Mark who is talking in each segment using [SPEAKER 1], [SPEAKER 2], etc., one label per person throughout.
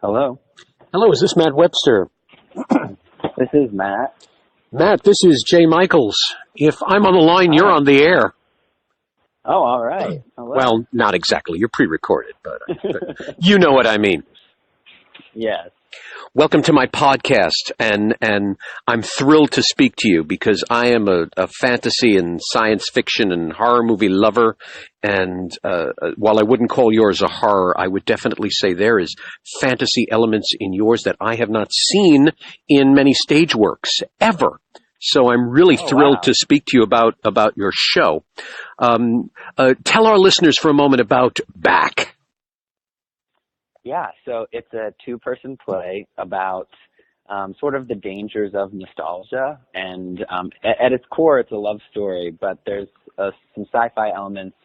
[SPEAKER 1] Hello.
[SPEAKER 2] Hello, is this Matt Webster?
[SPEAKER 1] This is Matt.
[SPEAKER 2] Matt, this is Jay Michaels. If I'm on the line, you're on the air.
[SPEAKER 1] Oh, all right. Hello.
[SPEAKER 2] Well, not exactly. You're pre-recorded, but you know what I mean.
[SPEAKER 1] Yes.
[SPEAKER 2] Welcome to my podcast, and I'm thrilled to speak to you because I am a fantasy and science fiction and horror movie lover, and while I wouldn't call yours a horror, I would definitely say there is fantasy elements in yours that I have not seen in many stage works, ever. So I'm really thrilled to speak to you about your show. Tell our listeners for a moment about Back.
[SPEAKER 1] Yeah, so it's a two-person play about sort of the dangers of nostalgia, and at its core, it's a love story, but there's some sci-fi elements.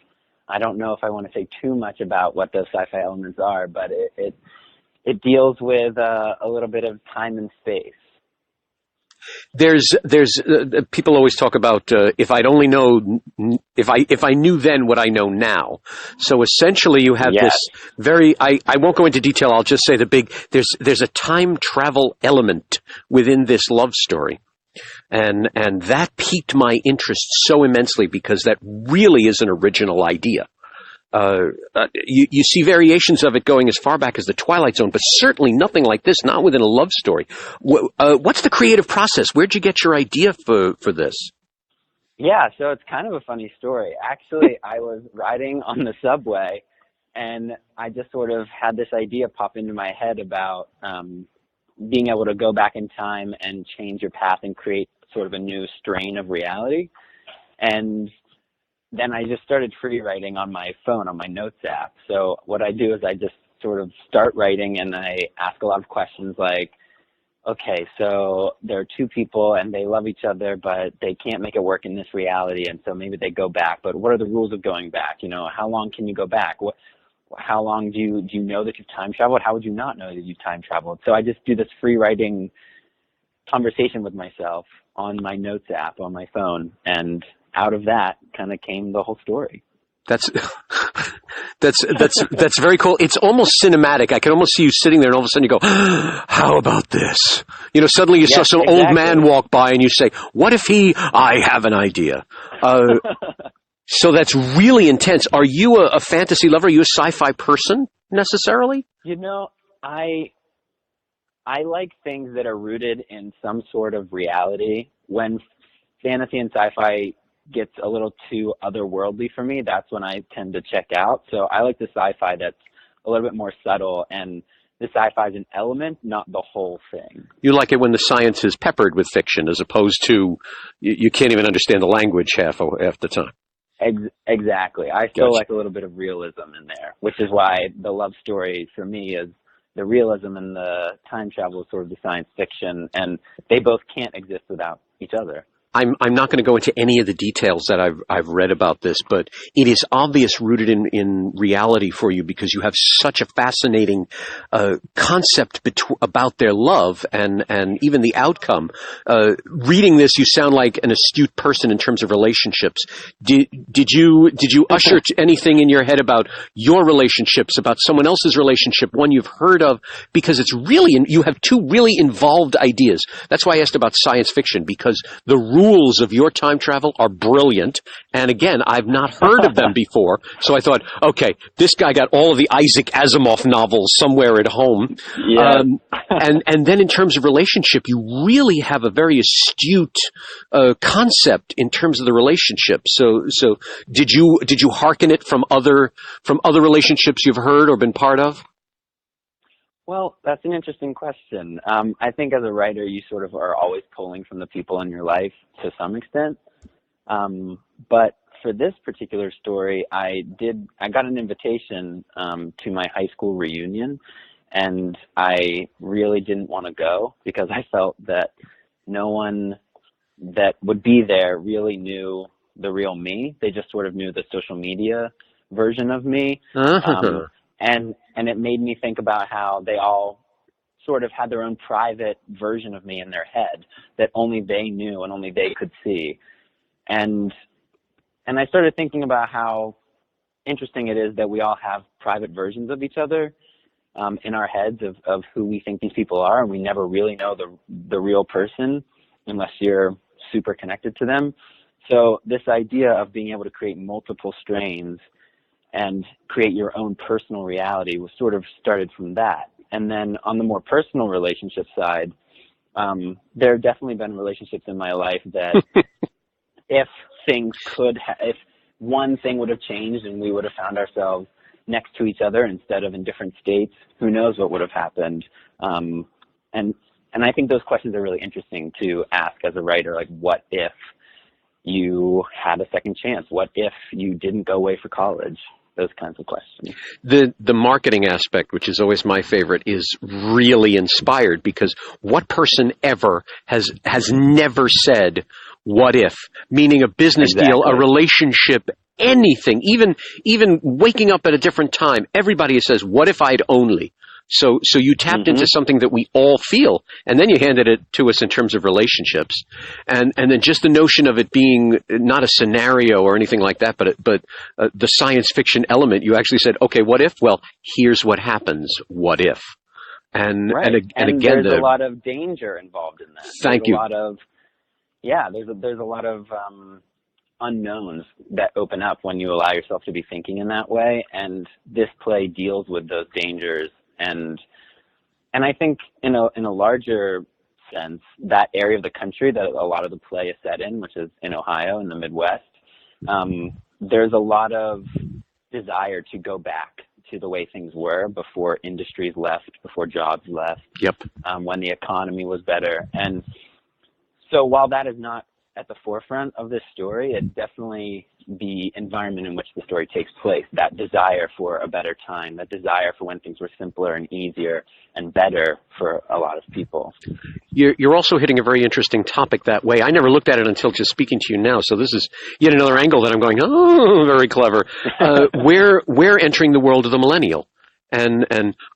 [SPEAKER 1] I don't know if I want to say too much about what those sci-fi elements are, but it deals with a little bit of time and space.
[SPEAKER 2] There's people always talk about if I'd only know if I knew then what I know now. So essentially, you have this very. I won't go into detail. I'll just say there's a time travel element within this love story, and that piqued my interest so immensely because that really is an original idea. You see variations of it going as far back as the Twilight Zone, but certainly nothing like this, not within a love story. What's the creative process? Where'd you get your idea for this?
[SPEAKER 1] Yeah, so it's kind of a funny story. Actually, I was riding on the subway, and I just sort of had this idea pop into my head about being able to go back in time and change your path and create sort of a new strain of reality. And then I just started free writing on my phone, on my notes app. So what I do is I just sort of start writing and I ask a lot of questions like, okay, so there are two people and they love each other, but they can't make it work in this reality. And so maybe they go back, but what are the rules of going back? You know, how long can you go back? How long do you know that you've time traveled? How would you not know that you've time traveled? So I just do this free writing conversation with myself on my notes app on my phone, and out of that kind of came the whole story. That's
[SPEAKER 2] very cool. It's almost cinematic. I can almost see you sitting there and all of a sudden you go, how about this? You know, suddenly you saw some old man walk by and you say, what if I have an idea. So that's really intense. Are you a fantasy lover? Are you a sci-fi person necessarily?
[SPEAKER 1] You know, I like things that are rooted in some sort of reality. When fantasy and sci-fi gets a little too otherworldly for me, that's when I tend to check out. So I like the sci-fi that's a little bit more subtle, and the sci-fi is an element, not the whole thing.
[SPEAKER 2] You like it when the science is peppered with fiction as opposed to you can't even understand the language half the time.
[SPEAKER 1] Exactly. I still like a little bit of realism in there, which is why the love story for me is the realism, and the time travel is sort of the science fiction, and they both can't exist without each other.
[SPEAKER 2] I'm not going to go into any of the details that I've read about this, but it is obvious rooted in reality for you because you have such a fascinating concept about their love and even the outcome. Reading this, you sound like an astute person in terms of relationships. Did you usher anything in your head about your relationships, about someone else's relationship, one you've heard of? Because it's really you have two really involved ideas. That's why I asked about science fiction, because the rules of your time travel are brilliant. And again, I've not heard of them before. So I thought, okay, this guy got all of the Isaac Asimov novels somewhere at home.
[SPEAKER 1] Yeah.
[SPEAKER 2] And then in terms of relationship, you really have a very astute concept in terms of the relationship. So did you hearken it from other relationships you've heard or been part of?
[SPEAKER 1] Well, that's an interesting question. I think as a writer, you sort of are always pulling from the people in your life to some extent. But for this particular story, I got an invitation to my high school reunion, and I really didn't want to go because I felt that no one that would be there really knew the real me. They just sort of knew the social media version of me. And it made me think about how they all sort of had their own private version of me in their head that only they knew and only they could see. And I started thinking about how interesting it is that we all have private versions of each other. in our heads of who we think these people are, and we never really know the real person unless you're super connected to them. So this idea of being able to create multiple strains and create your own personal reality was sort of started from that. And then on the more personal relationship side, there have definitely been relationships in my life that if things if one thing would have changed and we would have found ourselves next to each other instead of in different states, who knows what would have happened. And I think those questions are really interesting to ask as a writer, like what if you had a second chance? What if you didn't go away for college? Those kinds of questions.
[SPEAKER 2] The marketing aspect, which is always my favorite, is really inspired, because what person ever has never said, what if? Meaning a business deal, a relationship, anything, even waking up at a different time. Everybody says, what if I'd only? So you tapped into something that we all feel, and then you handed it to us in terms of relationships, and then just the notion of it being not a scenario or anything like that, but the science fiction element. You actually said, okay, what if? Well, here's what happens. What if? And again,
[SPEAKER 1] there's a lot of danger involved in that.
[SPEAKER 2] Thank you.
[SPEAKER 1] There's a lot of unknowns that open up when you allow yourself to be thinking in that way, and this play deals with those dangers. And I think in a larger sense, that area of the country that a lot of the play is set in, which is in Ohio in the Midwest, there's a lot of desire to go back to the way things were before industries left, before jobs left, when the economy was better. And so while that is not at the forefront of this story, it's definitely the environment in which the story takes place, that desire for a better time, that desire for when things were simpler and easier and better for a lot of people.
[SPEAKER 2] You're also hitting a very interesting topic that way. I never looked at it until just speaking to you now, so this is yet another angle that I'm going, oh, very clever. We're entering the world of the millennial. And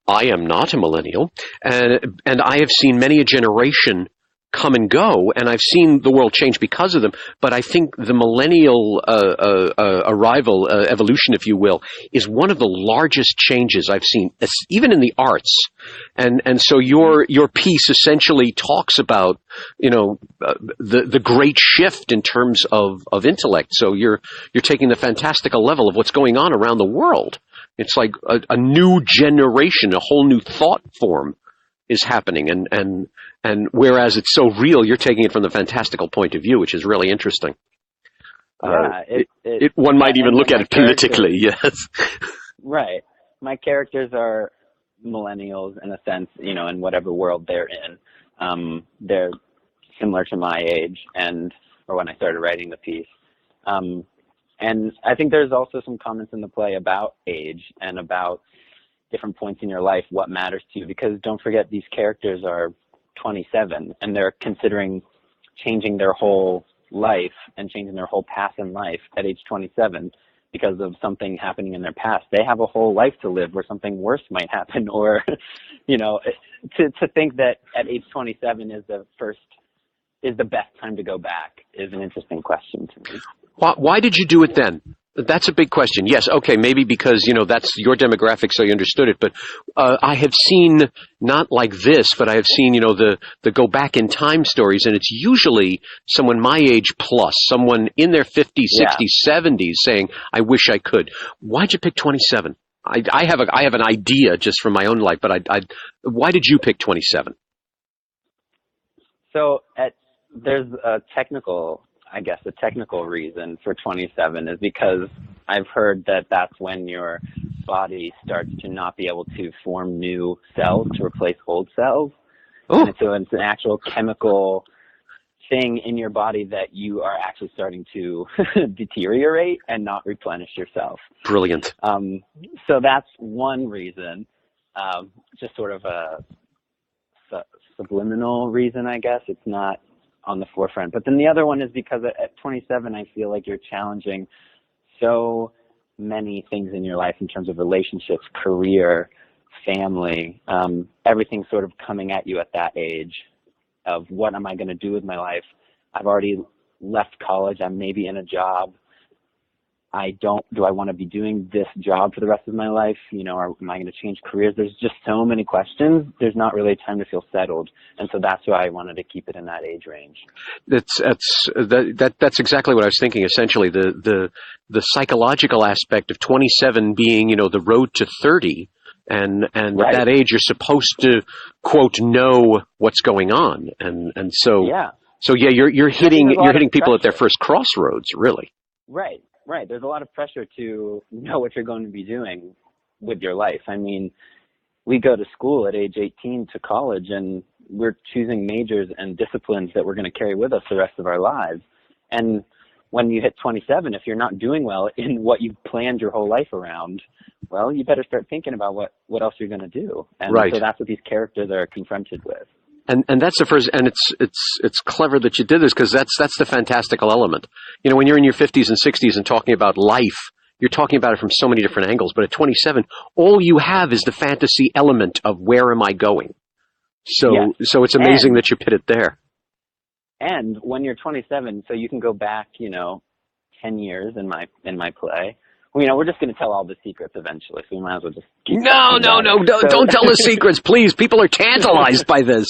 [SPEAKER 2] I am not a millennial, and I have seen many a generation come and go, and I've seen the world change because of them. But I think the millennial arrival, evolution, if you will, is one of the largest changes I've seen, even in the arts. And so your piece essentially talks about, the great shift in terms of intellect. So you're taking the fantastical level of what's going on around the world. It's like a new generation, a whole new thought form is happening, and whereas it's so real, you're taking it from the fantastical point of view, which is really interesting. One might even look at it politically, yes.
[SPEAKER 1] Right. My characters are millennials in a sense, in whatever world they're in. They're similar to my age or when I started writing the piece. And I think there's also some comments in the play about age and about different points in your life, what matters to you, because don't forget these characters are 27 and they're considering changing their whole life and changing their whole path in life at age 27 because of something happening in their past. They have a whole life to live where something worse might happen, or to think that at age 27 is the best time to go back is an interesting question to me.
[SPEAKER 2] Why did you do it then? That's a big question. Yes, okay, maybe because, that's your demographic, so you understood it. But I have seen, not like this, but I have seen, the go back in time stories, and it's usually someone my age plus, someone in their 50s, 60s, 70s saying, I wish I could. Why'd you pick 27? I have an idea just from my own life, but why did you pick 27?
[SPEAKER 1] So there's a technical reason for 27 is because I've heard that that's when your body starts to not be able to form new cells to replace old cells. Oh. And so it's an actual chemical thing in your body that you are actually starting to deteriorate and not replenish yourself.
[SPEAKER 2] Brilliant.
[SPEAKER 1] So that's one reason, just sort of a subliminal reason, I guess. It's not on the forefront. But then the other one is because at 27, I feel like you're challenging so many things in your life in terms of relationships, career, family, everything sort of coming at you at that age of what am I going to do with my life? I've already left college. I'm maybe in a job. do I want to be doing this job for the rest of my life? You know, am I going to change careers? There's just so many questions. There's not really time to feel settled. And so that's why I wanted to keep it in that age range. That's
[SPEAKER 2] exactly what I was thinking. Essentially, the psychological aspect of 27 being, you know, the road to 30. And
[SPEAKER 1] right.
[SPEAKER 2] At that age, you're supposed to, quote, know what's going on. And so,
[SPEAKER 1] yeah.
[SPEAKER 2] So yeah, you're hitting people
[SPEAKER 1] pressure.
[SPEAKER 2] at their first crossroads, really.
[SPEAKER 1] Right. There's a lot of pressure to know what you're going to be doing with your life. I mean, we go to school at age 18 to college, and we're choosing majors and disciplines that we're going to carry with us the rest of our lives. And when you hit 27, if you're not doing well in what you've planned your whole life around, well, you better start thinking about what else you're going to do. And
[SPEAKER 2] right.
[SPEAKER 1] So that's what these characters are confronted with.
[SPEAKER 2] And that's the first, and it's clever that you did this, because that's the fantastical element. You know, when you're in your 50s and 60s and talking about life, you're talking about it from so many different angles. But at 27, all you have is the fantasy element of where am I going. So it's amazing that you put it there.
[SPEAKER 1] And when you're 27, so you can go back, you know, 10 years in my play. Well, you know, we're just going to tell all the secrets eventually, so we might as well just keep
[SPEAKER 2] No, don't tell the secrets, please. People are tantalized by this.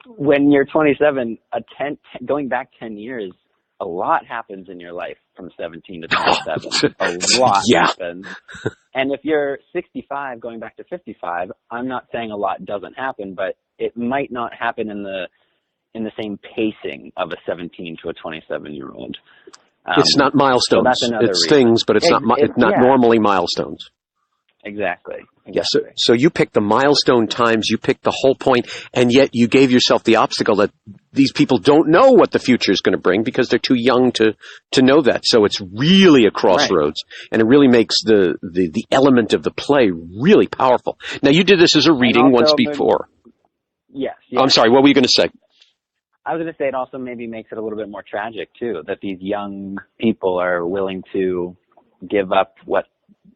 [SPEAKER 1] When you're 27, going back 10 years, a lot happens in your life from 17 to 27. A lot happens. And if you're 65, going back to 55, I'm not saying a lot doesn't happen, but it might not happen in the same pacing of a 17 to a 27-year-old.
[SPEAKER 2] It's not milestones.
[SPEAKER 1] So
[SPEAKER 2] it's things, but it's not normally milestones.
[SPEAKER 1] Exactly.
[SPEAKER 2] Yes. So you picked the milestone times, you picked the whole point, and yet you gave yourself the obstacle that these people don't know what the future is going to bring because they're too young to know that. So it's really a crossroads, and it really makes the element of the play really powerful. Now, you did this as a reading once before.
[SPEAKER 1] Yes.
[SPEAKER 2] I'm sorry, what were you going to say?
[SPEAKER 1] I was going to say it also maybe makes it a little bit more tragic, too, that these young people are willing to give up what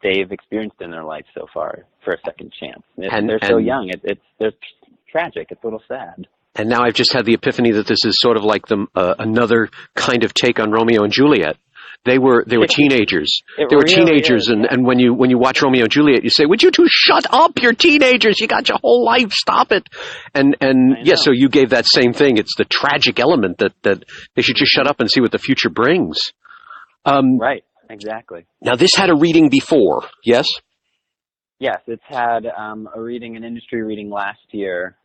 [SPEAKER 1] they've experienced in their life so far for a second chance. They're so young. It's tragic. It's a little sad. And
[SPEAKER 2] now I've just had the epiphany that this is sort of like another kind of take on Romeo and Juliet. They were teenagers. They were teenagers, and when you watch Romeo and Juliet, you say, "Would you two shut up? You're teenagers. You got your whole life. Stop it." And so you gave that same thing. It's the tragic element that they should just shut up and see what the future brings.
[SPEAKER 1] Right. Exactly.
[SPEAKER 2] Now, this had a reading before, yes?
[SPEAKER 1] Yes, it's had an industry reading last year,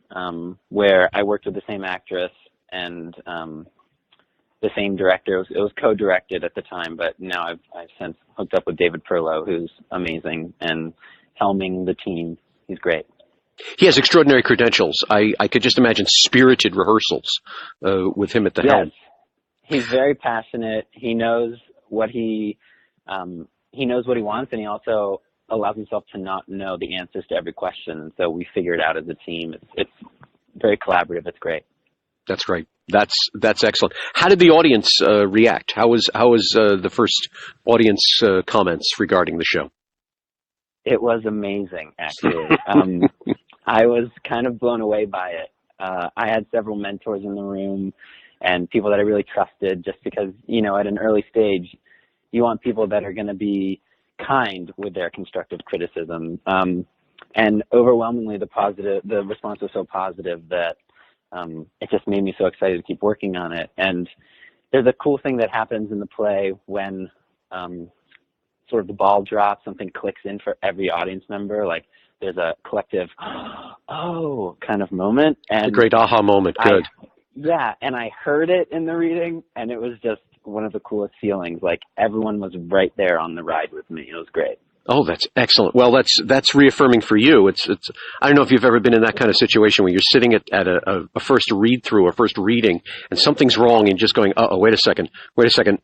[SPEAKER 1] where I worked with the same actress and the same director. It was co-directed at the time, but now I've since hooked up with David Perlow, who's amazing, and helming the team. He's great.
[SPEAKER 2] He has extraordinary credentials. I could just imagine spirited rehearsals with him at the helm.
[SPEAKER 1] He's very passionate. He knows what he wants, and he also allows himself to not know the answers to every question. So we figure it out as a team. It's very collaborative. It's great.
[SPEAKER 2] That's great. That's excellent. How did the audience react? How was the first audience comments regarding the show?
[SPEAKER 1] It was amazing, actually. I was kind of blown away by it. I had several mentors in the room and people that I really trusted, just because, you know, at an early stage, you want people that are going to be kind with their constructive criticism. And overwhelmingly, the response was so positive that it just made me so excited to keep working on it. And there's a cool thing that happens in the play when sort of the ball drops, something clicks in for every audience member. Like there's a collective, oh, kind of moment. And
[SPEAKER 2] a great aha moment. Good.
[SPEAKER 1] And I heard it in the reading, and it was just one of the coolest feelings. Like everyone was right there on the ride with me. It was great.
[SPEAKER 2] Oh, that's excellent. Well, that's reaffirming for you. It's. I don't know if you've ever been in that kind of situation where you're sitting at a first read through or first reading, and something's wrong, and just going, oh, wait a second,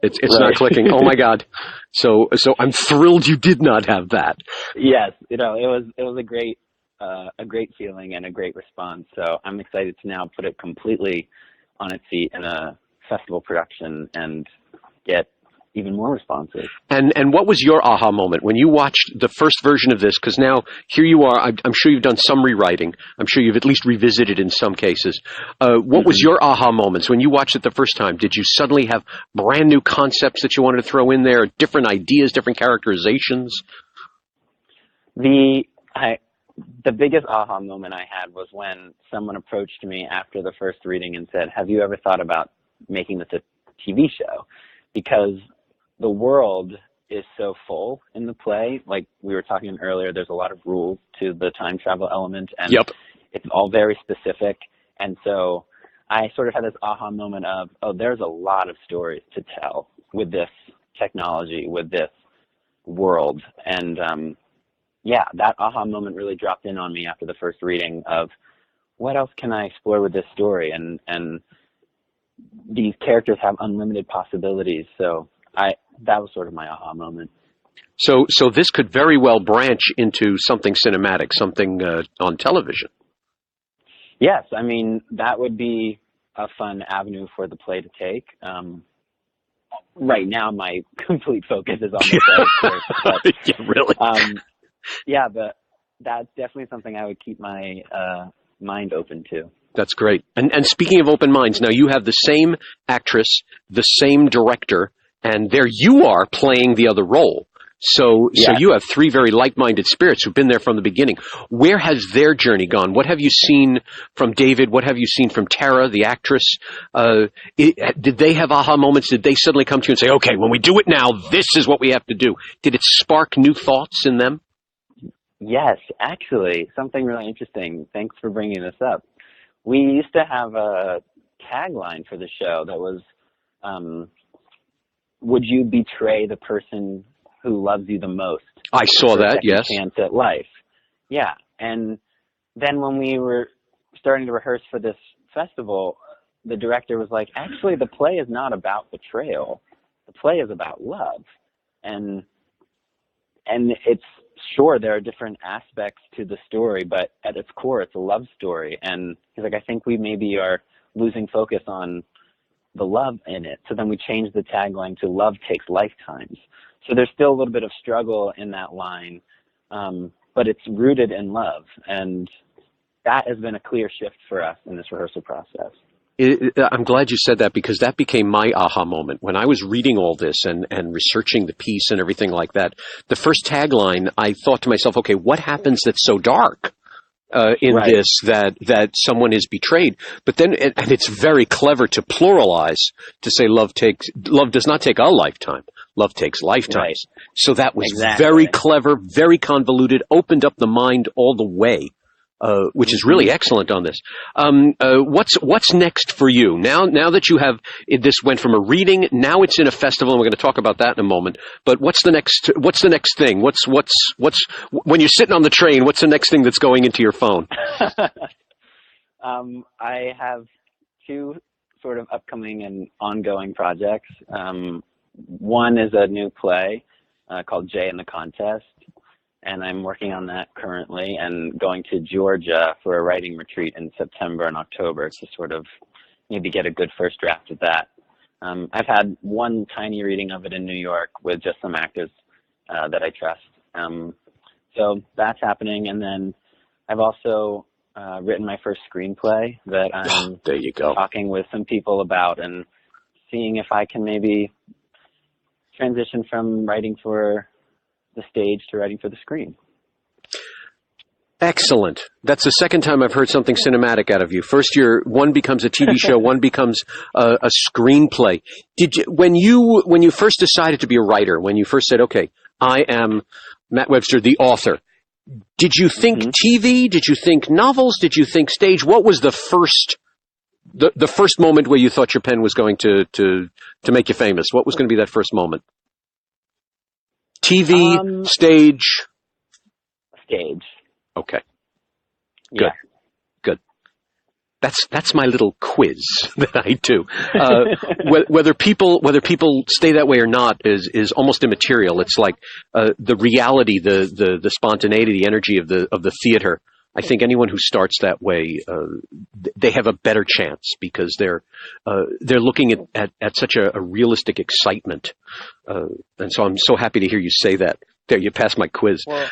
[SPEAKER 2] it's right. Not clicking. Oh my God. So I'm thrilled you did not have that.
[SPEAKER 1] Yes, it was a great feeling and a great response. So I'm excited to now put it completely on its feet in a festival production and get even more responsive.
[SPEAKER 2] And what was your aha moment when you watched the first version of this? Because now here you are. I'm sure you've done some rewriting. I'm sure you've at least revisited in some cases. What was your aha moments when you watched it the first time? Did you suddenly have brand new concepts that you wanted to throw in there, different ideas, different characterizations?
[SPEAKER 1] The biggest aha moment I had was when someone approached me after the first reading and said, "Have you ever thought about making this a TV show?" Because the world is so full in the play. Like we were talking earlier, there's a lot of rules to the time travel element, and it's all very specific. And so I sort of had this aha moment of, oh, there's a lot of stories to tell with this technology, with this world. And that aha moment really dropped in on me after the first reading of what else can I explore with this story? And these characters have unlimited possibilities. So that was sort of my aha moment.
[SPEAKER 2] So this could very well branch into something cinematic, something on television.
[SPEAKER 1] Yes, I mean, that would be a fun avenue for the play to take. Right now, my complete focus is on the play, of course. But,
[SPEAKER 2] yeah, really?
[SPEAKER 1] But that's definitely something I would keep my mind open to.
[SPEAKER 2] That's great. And speaking of open minds, now you have the same actress, the same director, and there you are playing the other role. So you have three very like-minded spirits who've been there from the beginning. Where has their journey gone? What have you seen from David? What have you seen from Terra, the actress? Did they have aha moments? Did they suddenly come to you and say, okay, when we do it now, this is what we have to do? Did it spark new thoughts in them?
[SPEAKER 1] Yes, actually, something really interesting. Thanks for bringing this up. We used to have a tagline for the show that was, would you betray the person who loves you the most?
[SPEAKER 2] I saw that, yes.
[SPEAKER 1] Chance at life. Yeah. And then when we were starting to rehearse for this festival, the director was like, actually, the play is not about betrayal. The play is about love. And it's, sure, there are different aspects to the story, but at its core, it's a love story. And he's like, I think we maybe are losing focus on the love in it. So then we changed the tagline to love takes lifetimes. So there's still a little bit of struggle in that line, but it's rooted in love. And that has been a clear shift for us in this rehearsal process.
[SPEAKER 2] I'm glad you said that, because that became my aha moment. When I was reading all this and researching the piece and everything like that, the first tagline, I thought to myself, okay, what happens that's so dark in this that someone is betrayed? But then, and it's very clever to pluralize, to say love does not take a lifetime. Love takes lifetimes. Right. So that was very clever, very convoluted, opened up the mind all the way. Which is really excellent on this. What's next for you now that you have this went from a reading, now it's in a festival, and we're going to talk about that in a moment. But what's the next thing? What's when you're sitting on the train? What's the next thing that's going into your phone?
[SPEAKER 1] I have two sort of upcoming and ongoing projects. One is a new play called Jay and the Contest. And I'm working on that currently and going to Georgia for a writing retreat in September and October to sort of maybe get a good first draft of that. I've had one tiny reading of it in New York with just some actors that I trust. So that's happening. And then I've also written my first screenplay that I'm
[SPEAKER 2] there you go.
[SPEAKER 1] Talking with some people about and seeing if I can maybe transition from writing for the stage to writing for the screen.
[SPEAKER 2] Excellent. That's the second time I've heard something cinematic out of you. First, one becomes a TV show, one becomes a screenplay. Did you, when you first decided to be a writer, when you first said, okay, I am Matt Webster, the author, did you think TV? Did you think novels? Did you think stage? What was the first moment where you thought your pen was going to make you famous? What was going to be that first moment? TV, stage?
[SPEAKER 1] Stage.
[SPEAKER 2] Okay. Good. Yeah. Good. That's my little quiz that I do. Whether people stay that way or not is almost immaterial. It's like the reality, the spontaneity, the energy of the theater. I think anyone who starts that way, they have a better chance because they're looking at such a realistic excitement. And so I'm so happy to hear you say that. There, you passed my quiz.
[SPEAKER 1] Well,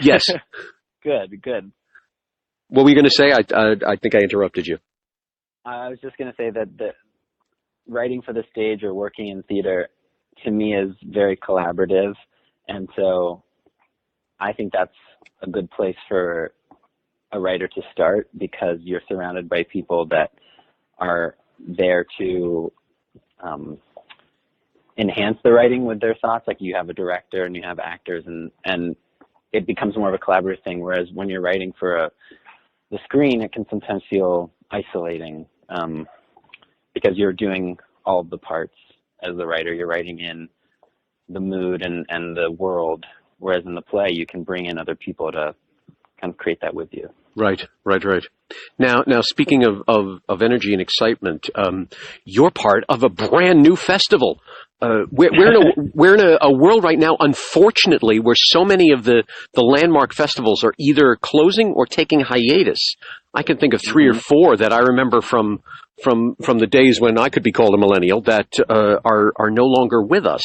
[SPEAKER 2] yes.
[SPEAKER 1] Good.
[SPEAKER 2] What were you going to say? I think I interrupted you.
[SPEAKER 1] I was just going to say that the writing for the stage or working in theater, to me, is very collaborative. And so I think that's a good place for a writer to start because you're surrounded by people that are there to enhance the writing with their thoughts. Like you have a director and you have actors and it becomes more of a collaborative thing. Whereas when you're writing for the screen, it can sometimes feel isolating because you're doing all of the parts as the writer. You're writing in the mood and the world, whereas in the play you can bring in other people to kind of create that with you. Right.
[SPEAKER 2] Now, speaking of energy and excitement, you're part of a brand new festival. We're in a world right now, unfortunately, where so many of the landmark festivals are either closing or taking hiatus. I can think of 3 or 4 that I remember from the days when I could be called a millennial that are no longer with us.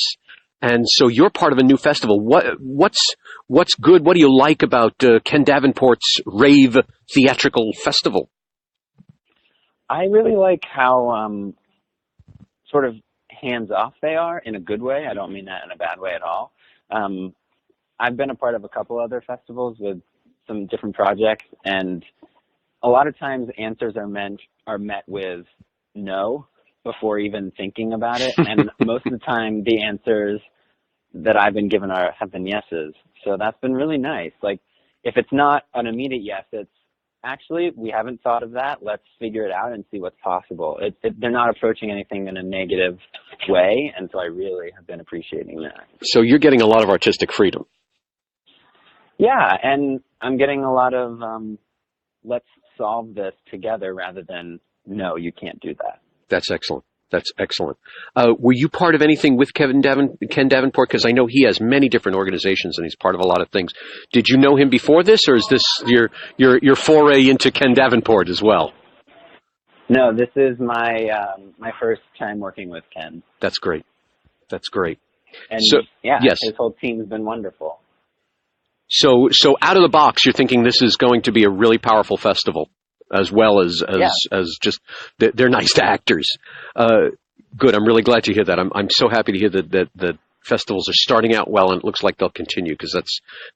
[SPEAKER 2] And so you're part of a new festival. What's good? What do you like about Ken Davenport's Rave Theatrical Festival?
[SPEAKER 1] I really like how sort of hands-off they are in a good way. I don't mean that in a bad way at all. I've been a part of a couple other festivals with some different projects, and a lot of times answers are met with no before even thinking about it. And most of the time the answers that I've been given have been yeses. So that's been really nice. Like if it's not an immediate yes, it's actually, we haven't thought of that. Let's figure it out and see what's possible. They're not approaching anything in a negative way. And so I really have been appreciating that.
[SPEAKER 2] So you're getting a lot of artistic freedom.
[SPEAKER 1] Yeah. And I'm getting a lot of, let's solve this together rather than, no, you can't do that.
[SPEAKER 2] That's excellent. Were you part of anything with Ken Davenport? Because I know he has many different organizations and he's part of a lot of things. Did you know him before this, or is this your foray into Ken Davenport as well?
[SPEAKER 1] No, this is my first time working with Ken.
[SPEAKER 2] That's great.
[SPEAKER 1] And
[SPEAKER 2] so,
[SPEAKER 1] yeah,
[SPEAKER 2] yes.
[SPEAKER 1] His whole team's been wonderful.
[SPEAKER 2] So out of the box, you're thinking this is going to be a really powerful festival, as well as just they're nice actors. Good. I'm really glad to hear that. I'm so happy to hear that festivals are starting out well, and it looks like they'll continue because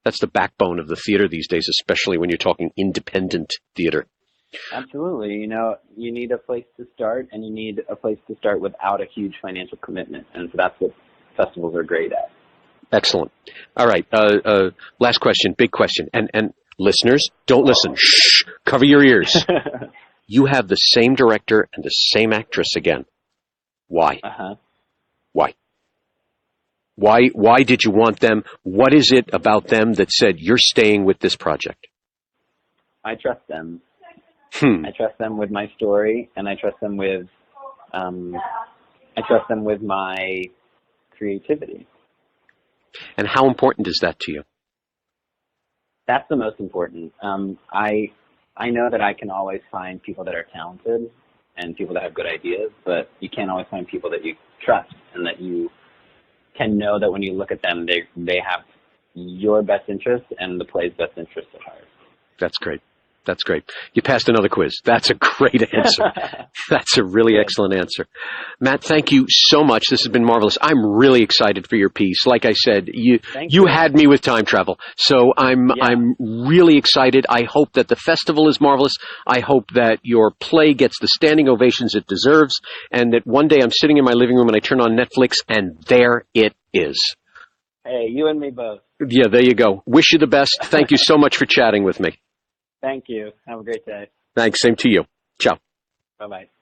[SPEAKER 2] that's the backbone of the theater these days, especially when you're talking independent theater.
[SPEAKER 1] Absolutely. You know, you need a place to start, and you need a place to start without a huge financial commitment, and so that's what festivals are great at.
[SPEAKER 2] Excellent. All right. Last question, big question, and listeners, don't listen. Shh. Cover your ears. You have the same director and the same actress again. Why? Why? Why did you want them? What is it about them that said you're staying with this project?
[SPEAKER 1] I trust them. I trust them with my story, and I trust them with my creativity.
[SPEAKER 2] And how important is that to you?
[SPEAKER 1] That's the most important. I know that I can always find people that are talented and people that have good ideas, but you can't always find people that you trust and that you can know that when you look at them, they have your best interest and the play's best interest at heart. That's great.
[SPEAKER 2] You passed another quiz. That's a great answer. That's a really excellent answer. Matt, thank you so much. This has been marvelous. I'm really excited for your piece. Like I said, you had me with time travel. So I'm really excited. I hope that the festival is marvelous. I hope that your play gets the standing ovations it deserves, and that one day I'm sitting in my living room and I turn on Netflix and there it is.
[SPEAKER 1] Hey, you and me both.
[SPEAKER 2] Yeah, there you go. Wish you the best. Thank you so much for chatting with me.
[SPEAKER 1] Thank you. Have a great day.
[SPEAKER 2] Thanks. Same to you. Ciao.
[SPEAKER 1] Bye-bye.